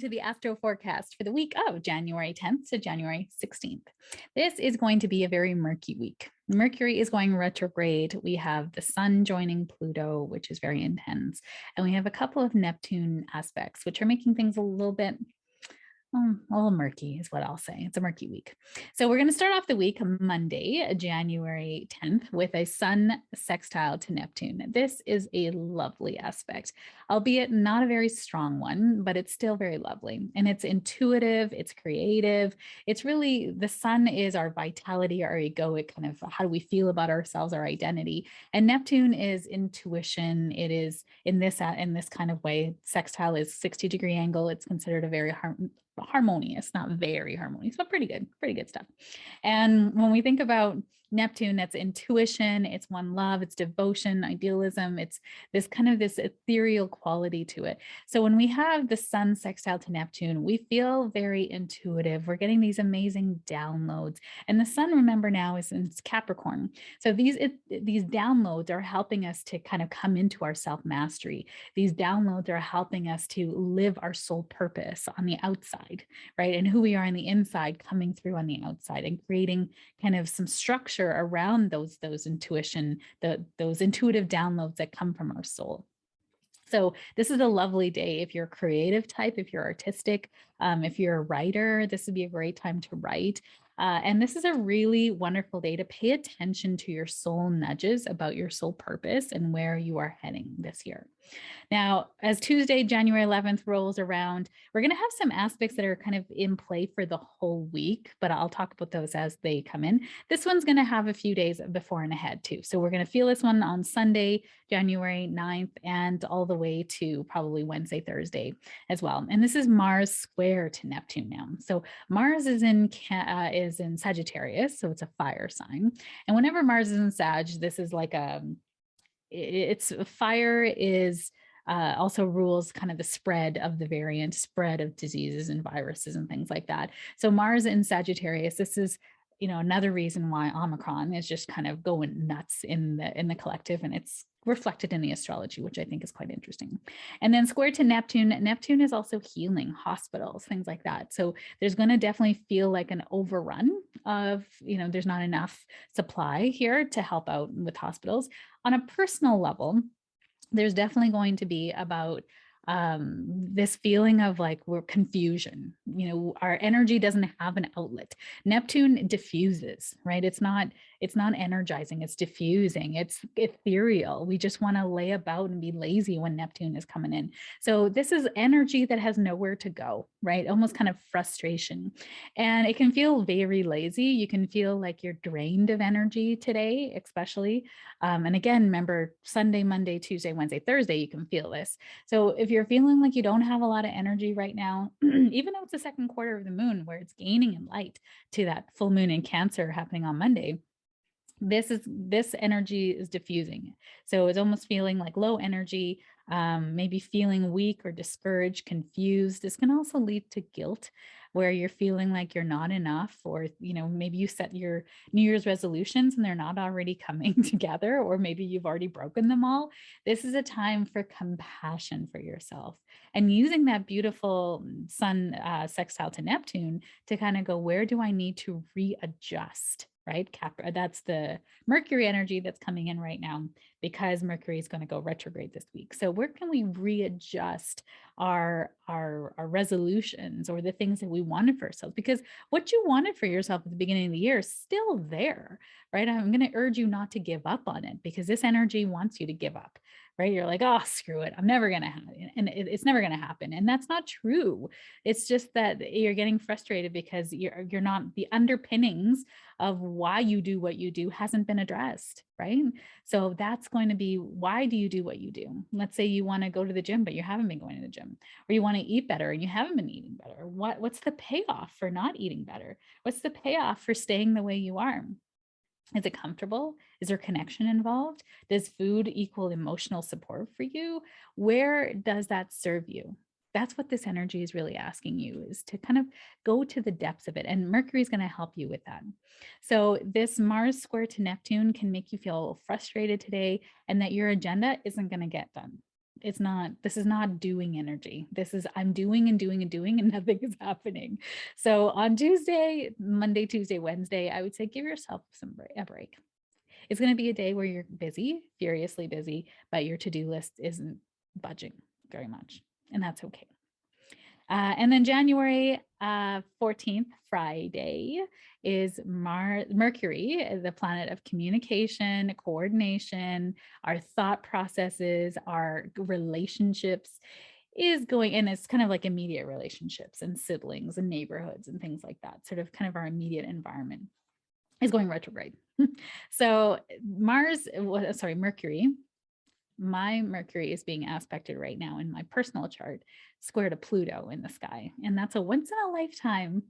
to the astro forecast for the week of January 10th to January 16th. This is going to be a very murky week. Mercury is going retrograde. We have the sun joining Pluto, which is very intense. And we have a couple of Neptune aspects, which are making things a little bit a little murky is what I'll say. It's a murky week. So we're going to start off the week Monday, January 10th, with a sun sextile to Neptune. This is a lovely aspect, albeit not a very strong one, but it's still very lovely. And it's intuitive, it's creative. It's really, the sun is our vitality, our egoic kind of, how do we feel about ourselves, our identity. And Neptune is intuition. It is in this kind of way. Sextile is 60-degree angle. It's considered a very harmonious, not very harmonious, but pretty good stuff. And when we think about Neptune, that's intuition, it's one love, it's devotion, idealism, it's this kind of this ethereal quality to it. So when we have the sun sextile to Neptune, we feel very intuitive. We're getting these amazing downloads. And the sun, remember now, is in Capricorn. So these downloads are helping us to kind of come into our self-mastery. These downloads are helping us to live our soul purpose on the outside, right? And who we are on the inside coming through on the outside and creating kind of some structure around those intuition, those intuitive downloads that come from our soul. So this is a lovely day. If you're a creative type, if you're artistic, if you're a writer, this would be a great time to write. And this is a really wonderful day to pay attention to your soul nudges about your soul purpose and where you are heading this year. Now, as Tuesday, January 11th rolls around, we're going to have some aspects that are kind of in play for the whole week, but I'll talk about those as they come in. This one's going to have a few days before and ahead too. So we're going to feel this one on Sunday, January 9th, and all the way to probably Wednesday, Thursday as well. And this is Mars square to Neptune now. So Mars is in Sagittarius, so it's a fire sign. And whenever Mars is in Sag, this is like it's fire is also rules kind of the spread of the variant, spread of diseases and viruses and things like that. So Mars in Sagittarius, this is, another reason why Omicron is just kind of going nuts in the collective, and it's reflected in the astrology, which I think is quite interesting. And then square to Neptune. Neptune is also healing, hospitals, things like that. So there's going to definitely feel like an overrun of, there's not enough supply here to help out with hospitals. On a personal level, there's definitely going to be about this feeling of like we're confusion. Our energy doesn't have an outlet. Neptune diffuses, right? It's not energizing, it's diffusing, it's ethereal. We just want to lay about and be lazy when Neptune is coming in. So this is energy that has nowhere to go, right? Almost kind of frustration. And it can feel very lazy. You can feel like you're drained of energy today, especially. And again, remember Sunday, Monday, Tuesday, Wednesday, Thursday, you can feel this. So if you're feeling like you don't have a lot of energy right now, even though it's the second quarter of the moon where it's gaining in light to that full moon in Cancer happening on Monday, this energy is diffusing. So it's almost feeling like low energy, maybe feeling weak or discouraged, confused. This can also lead to guilt, where you're feeling like you're not enough, or, maybe you set your New Year's resolutions and they're not already coming together, or maybe you've already broken them all. This is a time for compassion for yourself and using that beautiful sun sextile to Neptune to kind of go, where do I need to readjust? Right? That's the Mercury energy that's coming in right now, because Mercury is going to go retrograde this week. So where can we readjust our resolutions or the things that we wanted for ourselves? Because what you wanted for yourself at the beginning of the year is still there, right? I'm going to urge you not to give up on it, because this energy wants you to give up, right? You're like, oh, screw it, I'm never going to have it. And it's never going to happen. And that's not true. It's just that you're getting frustrated because you're not, the underpinnings of why you do what you do hasn't been addressed, right? So that's going to be, why do you do what you do? Let's say you want to go to the gym, but you haven't been going to the gym, or you want to eat better and you haven't been eating better. What's the payoff for not eating better? What's the payoff for staying the way you are? Is it comfortable? Is there connection involved? Does food equal emotional support for you? Where does that serve you? That's what this energy is really asking you, is to kind of go to the depths of it. And Mercury is going to help you with that. So this Mars square to Neptune can make you feel frustrated today and that your agenda isn't going to get done. This is not doing energy. This is I'm doing and doing and doing and nothing is happening. So on Tuesday, Monday, Tuesday, Wednesday, I would say give yourself a break. It's going to be a day where you're busy, furiously busy, but your to-do list isn't budging very much. And that's okay. And then January 14th, Friday, is Mercury, the planet of communication, coordination, our thought processes, our relationships is going, and it's kind of like immediate relationships and siblings and neighborhoods and things like that, sort of kind of our immediate environment is going retrograde. So Mercury, my Mercury is being aspected right now in my personal chart, square to Pluto in the sky. And that's a once in a lifetime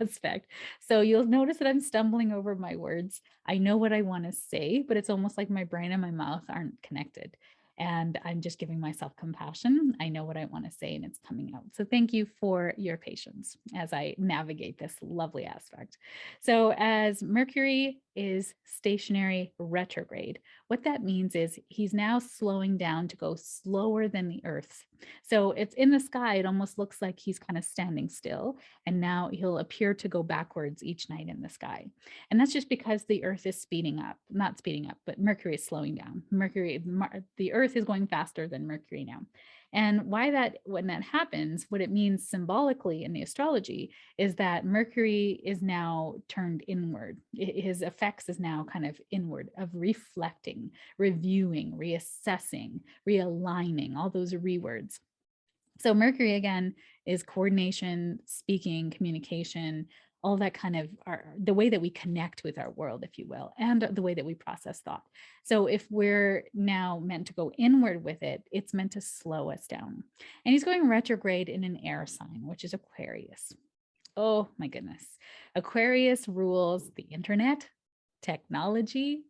aspect. So you'll notice that I'm stumbling over my words. I know what I want to say, but it's almost like my brain and my mouth aren't connected. And I'm just giving myself compassion. I know what I want to say and it's coming out. So thank you for your patience as I navigate this lovely aspect. So as Mercury is stationary retrograde, what that means is he's now slowing down to go slower than the Earth. So it's in the sky. It almost looks like he's kind of standing still. And now he'll appear to go backwards each night in the sky. And that's just because the Earth is speeding up, not speeding up, but Mercury is slowing down. The Earth is going faster than Mercury now. And when that happens, what it means symbolically in the astrology is that Mercury is now turned inward. His effects is now kind of inward, of reflecting, reviewing, reassessing, realigning, all those words. So Mercury again is coordination, speaking, communication, all that kind of the way that we connect with our world, if you will, and the way that we process thought. So if we're now meant to go inward with it, it's meant to slow us down. And he's going retrograde in an air sign, which is Aquarius. Oh my goodness. Aquarius rules the internet, technology.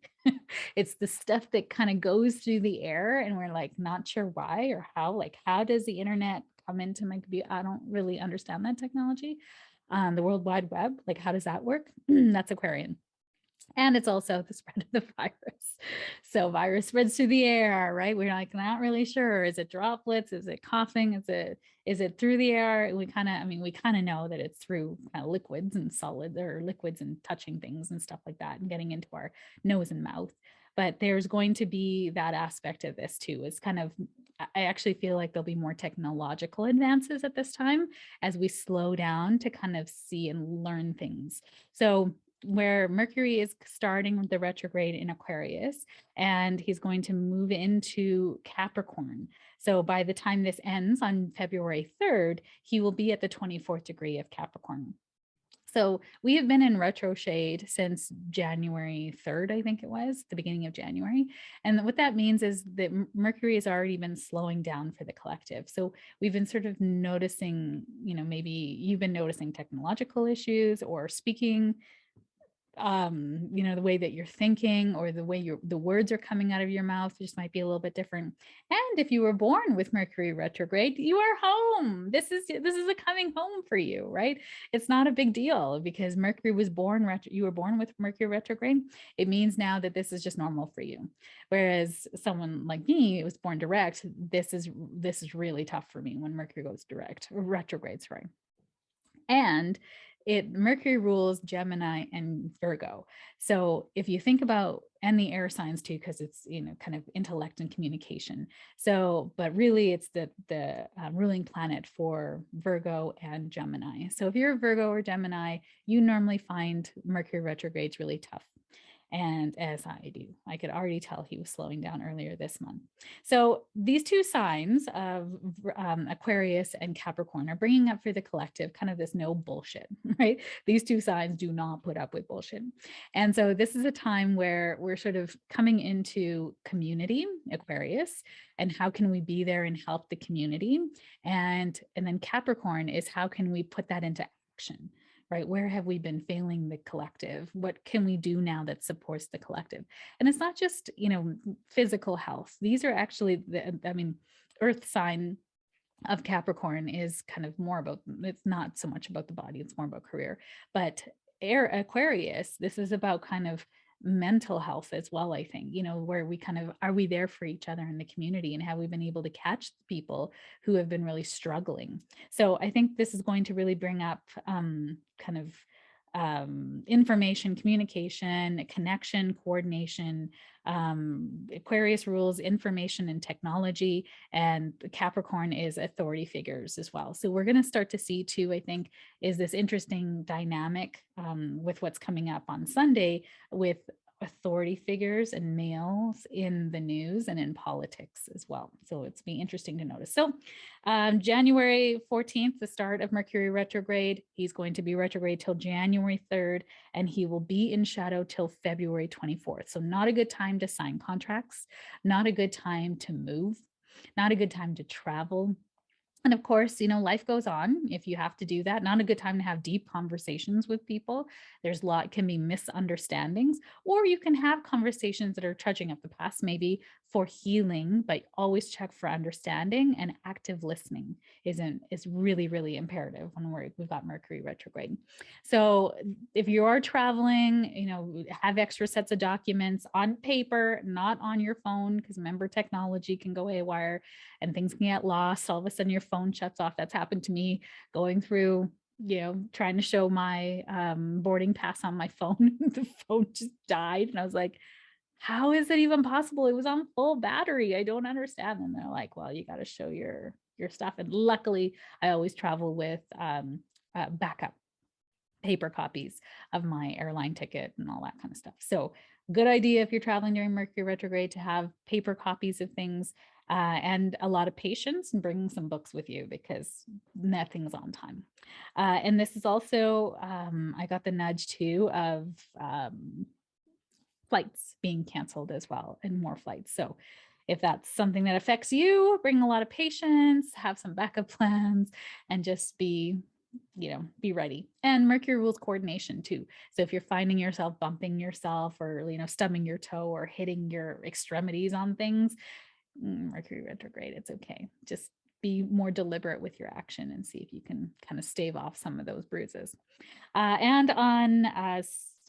It's the stuff that kind of goes through the air and we're like not sure why or how. Like, how does the internet come into my computer? I don't really understand that technology. The World Wide Web, like how does that work? That's Aquarian. And it's also the spread of the virus. So virus spreads through the air, right? We're like not really sure. Is it droplets? Is it coughing? Is it through the air? We kind of know that it's through liquids and solid or liquids and touching things and stuff like that and getting into our nose and mouth. But there's going to be that aspect of this too. It's kind of, I actually feel like there'll be more technological advances at this time as we slow down to kind of see and learn things. So where Mercury is starting the retrograde in Aquarius, and he's going to move into Capricorn. So by the time this ends on February 3rd, he will be at the 24th degree of Capricorn. So we have been in retro shade since January 3rd, I think it was, the beginning of January. And what that means is that Mercury has already been slowing down for the collective. So we've been sort of noticing, maybe you've been noticing technological issues or speaking, the way that you're thinking or the way the words are coming out of your mouth just might be a little bit different. And if you were born with Mercury retrograde, you are home. This is a coming home for you, right? It's not a big deal because Mercury was you were born with Mercury retrograde. It means now that this is just normal for you. Whereas someone like me was born direct, this is really tough for me when Mercury goes retrograde, sorry. And Mercury rules Gemini and Virgo. So if you think about, and the air signs too, because it's, kind of intellect and communication. So, but really it's the ruling planet for Virgo and Gemini. So if you're a Virgo or Gemini, you normally find Mercury retrogrades really tough. And as I do, I could already tell he was slowing down earlier this month. So these two signs of Aquarius and Capricorn are bringing up for the collective kind of this no bullshit, right? These two signs do not put up with bullshit. And so this is a time where we're sort of coming into community, Aquarius, and how can we be there and help the community? And then Capricorn is how can we put that into action? Right? Where have we been failing the collective? What can we do now that supports the collective? And it's not just, physical health. These are actually, Earth sign of Capricorn is kind of more about, it's not so much about the body, it's more about career. But Aquarius, this is about kind of mental health as well, I think, where we kind of, are we there for each other in the community, and have we been able to catch people who have been really struggling? So I think this is going to really bring up kind of information, communication, connection, coordination, Aquarius rules information and technology, and Capricorn is authority figures as well. So we're going to start to see too, I think, is this interesting dynamic with what's coming up on Sunday with authority figures and males in the news and in politics as well. So it's be interesting to notice. So January 14th, the start of Mercury retrograde. He's going to be retrograde till January 3rd, and he will be in shadow till February 24th. So not a good time to sign contracts, not a good time to move, not a good time to travel. And of course, life goes on. If you have to do that, not a good time to have deep conversations with people. There's a lot, can be misunderstandings, or you can have conversations that are trudging up the past, maybe for healing, but always check for understanding, and active listening is really, really imperative when we've got Mercury retrograde. So if you are traveling, have extra sets of documents on paper, not on your phone, because remember, technology can go haywire and things can get lost. All of a sudden your phone shuts off. That's happened to me going through, trying to show my boarding pass on my phone. The phone just died. And I was like, how is it even possible? It was on full battery. I don't understand. And they're like, well, you got to show your stuff. And luckily I always travel with backup paper copies of my airline ticket and all that kind of stuff. So good idea if you're traveling during Mercury retrograde to have paper copies of things, and a lot of patience, and bringing some books with you because nothing's on time. And this is also, I got the nudge too of flights being canceled as well, and more flights. So if that's something that affects you, bring a lot of patience, have some backup plans, and just be ready. And Mercury rules coordination too. So if you're finding yourself bumping yourself, or, stubbing your toe, or hitting your extremities on things, Mercury retrograde, it's okay. Just be more deliberate with your action and see if you can kind of stave off some of those bruises. And on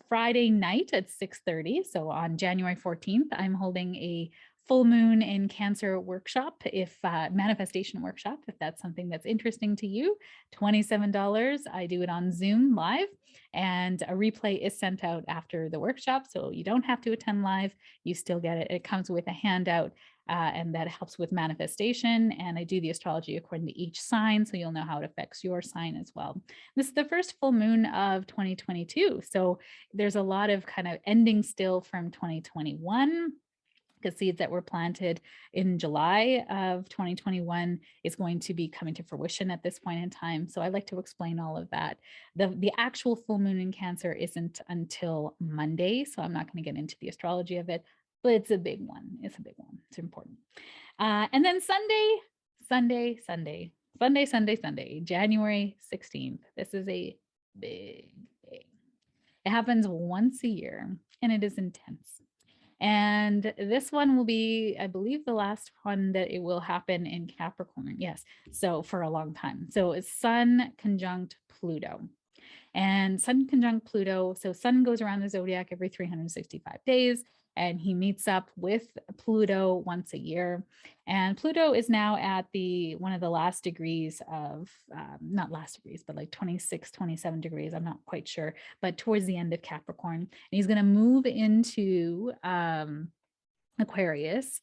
Friday night at 6:30, so on January 14th, I'm holding a full moon in Cancer workshop, if manifestation workshop, if that's something that's interesting to you. $27. I do it on Zoom live, and a replay is sent out after the workshop, so you don't have to attend live. You still get it. It comes with a handout, and that helps with manifestation. And I do the astrology according to each sign, so you'll know how it affects your sign as well. This is the first full moon of 2022, so there's a lot of kind of ending still from 2021. The seeds that were planted in July of 2021 is going to be coming to fruition at this point in time. So I like to explain all of that. The actual full moon in Cancer isn't until Monday, so I'm not going to get into the astrology of it, but it's a big one. It's a big one. It's important. And then Sunday, January 16th. This is a big day. It happens once a year, and it is intense. And this one will be, I believe, the last one that it will happen in Capricorn. Yes. So for a long time. So it's Sun conjunct Pluto. And Sun conjunct Pluto. So Sun goes around the zodiac every 365 days, and he meets up with Pluto once a year. And Pluto is now at one of the last degrees of, not last degrees, but like 26, 27 degrees. I'm not quite sure, but towards the end of Capricorn. And he's going to move into Aquarius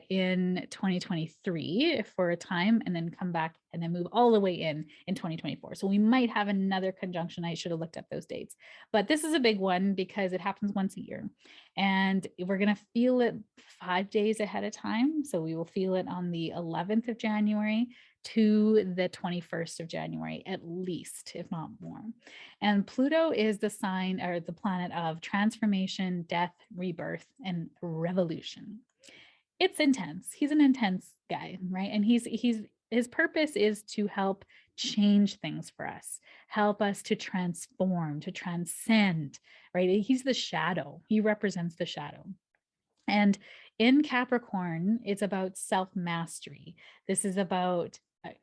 in 2023 for a time, and then come back and then move all the way in 2024. So we might have another conjunction. I should have looked up those dates, but this is a big one because it happens once a year, and we're going to feel it 5 days ahead of time. So we will feel it on the 11th of January to the 21st of January, at least, if not more. And Pluto is the sign, or the planet, of transformation, death, rebirth, and revolution. It's intense. He's an intense guy, right? And his purpose is to help change things for us, help us to transform, to transcend, right? He's the shadow. He represents the shadow. And in Capricorn, it's about self-mastery. This is about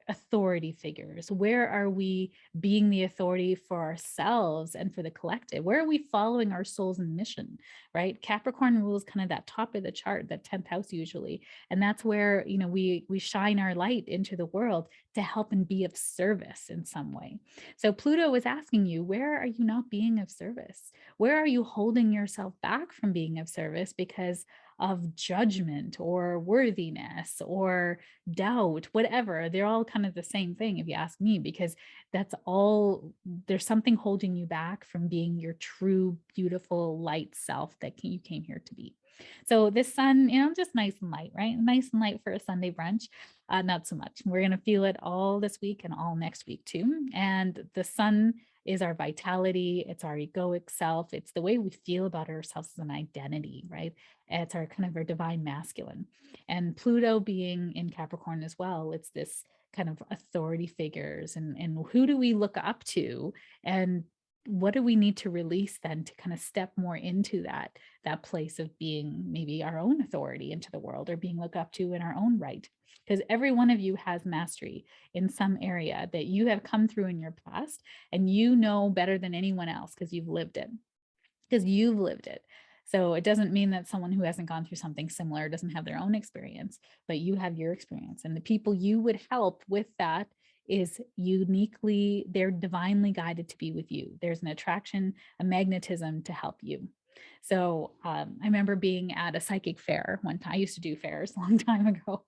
authority figures? Where are we being the authority for ourselves and for the collective? Where are we following our soul's mission, right? Capricorn rules kind of that top of the chart, that 10th house usually. And that's where, we shine our light into the world to help and be of service in some way. So Pluto is asking you, where are you not being of service? Where are you holding yourself back from being of service because of judgment or worthiness or doubt, whatever? They're all kind of the same thing, if you ask me, because that's all, there's something holding you back from being your true, beautiful light self that you came here to be. So this sun, just nice and light, right? Nice and light for a Sunday brunch. Not so much. We're going to feel it all this week and all next week too. And the sun is our vitality. It's our egoic self. It's the way we feel about ourselves as an identity, right? It's our kind of our divine masculine. And Pluto being in Capricorn as well, it's this kind of authority figures and who do we look up to, and what do we need to release then to kind of step more into that place of being maybe our own authority into the world, or being looked up to in our own right. Because every one of you has mastery in some area that you have come through in your past, and you know better than anyone else because you've lived it. So it doesn't mean that someone who hasn't gone through something similar doesn't have their own experience, but you have your experience. And the people you would help with that is uniquely, they're divinely guided to be with you. There's an attraction, a magnetism to help you. So I remember being at a psychic fair one time. I used to do fairs a long time ago.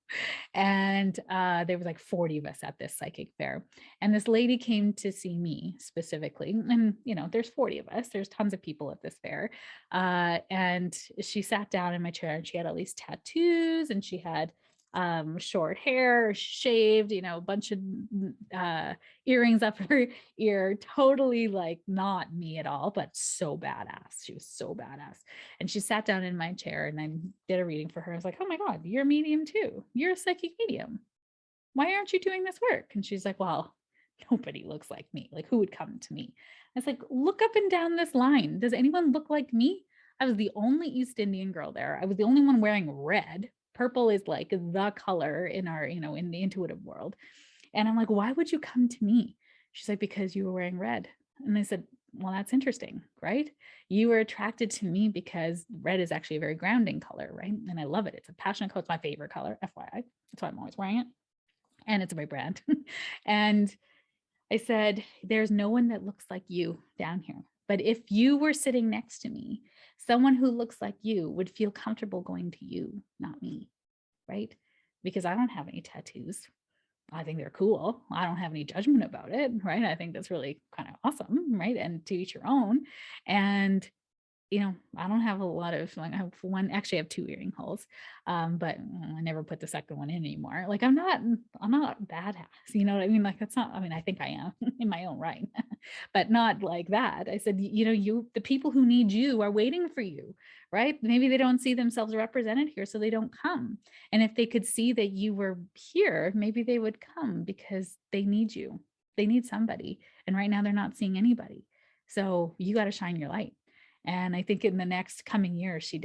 And there was like 40 of us at this psychic fair. And this lady came to see me specifically. And, there's 40 of us. There's tons of people at this fair. And she sat down in my chair, and she had all these tattoos, and she had short hair, shaved, a bunch of earrings up her ear, totally like not me at all, but so badass. She was so badass. And she sat down in my chair, and I did a reading for her. I was like, oh my God, you're a medium too. You're a psychic medium. Why aren't you doing this work? And she's like, well, nobody looks like me. Like, who would come to me? I was like, look up and down this line. Does anyone look like me? I was the only East Indian girl there. I was the only one wearing red. Purple is like the color in our, in the intuitive world. And I'm like, why would you come to me? She's like, because you were wearing red. And I said, well, that's interesting, right? You were attracted to me because red is actually a very grounding color, right? And I love it. It's a passionate color. It's my favorite color, FYI. That's why I'm always wearing it. And it's a great brand. And I said, there's no one that looks like you down here. But if you were sitting next to me, someone who looks like you would feel comfortable going to you, not me, right? Because I don't have any tattoos. I think they're cool. I don't have any judgment about it, right? I think that's really kind of awesome, right? And to each your own. And I don't have a lot of, like, I have one, actually I have 2 earring holes, but I never put the second one in anymore. Like, I'm not badass, you know what I mean? Like, that's not, I think I am in my own right, but not like that. I said, the people who need you are waiting for you, right? Maybe they don't see themselves represented here, so they don't come. And if they could see that you were here, maybe they would come because they need you. They need somebody. And right now they're not seeing anybody. So you got to shine your light. And I think in the next coming year, she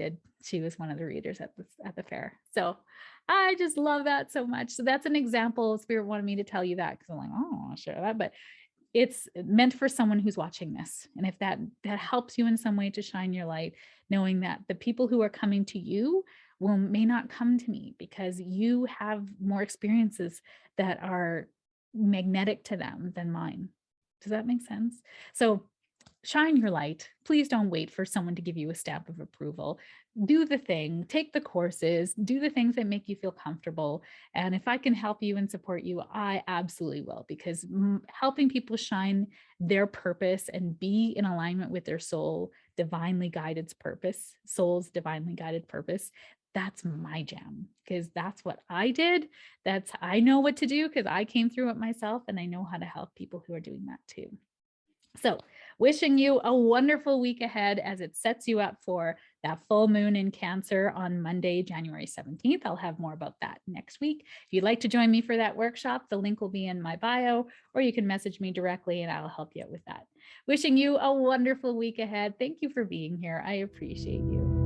was one of the readers at the fair. So I just love that so much. So that's an example. Spirit wanted me to tell you that because I'm like, oh, I'll share that. But it's meant for someone who's watching this. And if that helps you in some way to shine your light, knowing that the people who are coming to you may not come to me because you have more experiences that are magnetic to them than mine. Does that make sense? So shine your light. Please don't wait for someone to give you a stamp of approval. Do the thing, take the courses, do the things that make you feel comfortable. And if I can help you and support you, I absolutely will, because helping people shine their purpose and be in alignment with their soul's divinely guided purpose, that's my jam, because that's what I did. I know what to do because I came through it myself, and I know how to help people who are doing that too. So wishing you a wonderful week ahead as it sets you up for that full moon in Cancer on Monday, January 17th. I'll have more about that next week. If you'd like to join me for that workshop, the link will be in my bio, or you can message me directly and I'll help you out with that. Wishing you a wonderful week ahead. Thank you for being here. I appreciate you.